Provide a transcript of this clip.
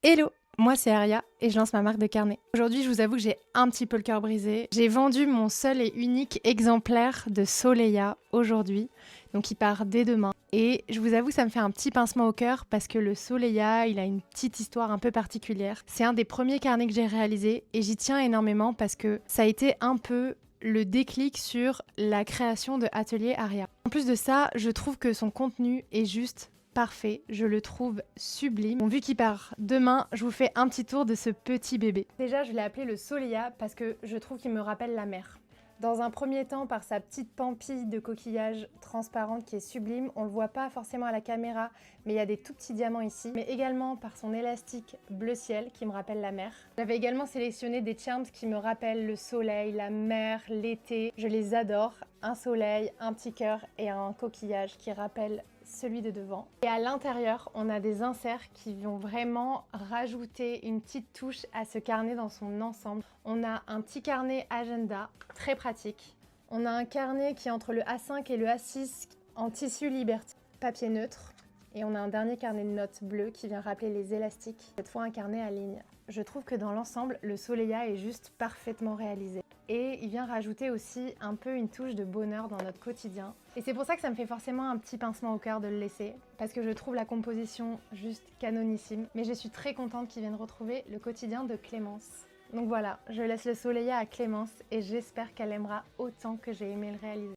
Hello, moi c'est Aria et je lance ma marque de carnet. Aujourd'hui, je vous avoue que j'ai un petit peu le cœur brisé. J'ai vendu mon seul et unique exemplaire de Soleia aujourd'hui, donc il part dès demain. Et je vous avoue, ça me fait un petit pincement au cœur parce que le Soleia, il a une petite histoire un peu particulière. C'est un des premiers carnets que j'ai réalisé et j'y tiens énormément parce que ça a été un peu le déclic sur la création de Atelier Aria. En plus de ça, je trouve que son contenu est juste parfait, je le trouve sublime. Bon, vu qu'il part demain, je vous fais un petit tour de ce petit bébé. Déjà, je l'ai appelé le Soleia parce que je trouve qu'il me rappelle la mer. Dans un premier temps, par sa petite pampille de coquillage transparente qui est sublime, on le voit pas forcément à la caméra, mais il y a des tout petits diamants ici, mais également par son élastique bleu ciel qui me rappelle la mer. J'avais également sélectionné des charms qui me rappellent le soleil, la mer, l'été, je les adore. Un soleil, un petit cœur et un coquillage qui rappelle celui de devant. Et à l'intérieur, on a des inserts qui vont vraiment rajouter une petite touche à ce carnet dans son ensemble. On a un petit carnet agenda, très pratique. On a un carnet qui est entre le A5 et le A6 en tissu Liberty, papier neutre. Et on a un dernier carnet de notes bleu qui vient rappeler les élastiques. Cette fois un carnet à ligne. Je trouve que dans l'ensemble, le Soleia est juste parfaitement réalisé. Et il vient rajouter aussi un peu une touche de bonheur dans notre quotidien. Et c'est pour ça que ça me fait forcément un petit pincement au cœur de le laisser, parce que je trouve la composition juste canonissime. Mais je suis très contente qu'il vienne retrouver le quotidien de Clémence. Donc voilà, je laisse le Soleia à Clémence et j'espère qu'elle aimera autant que j'ai aimé le réaliser.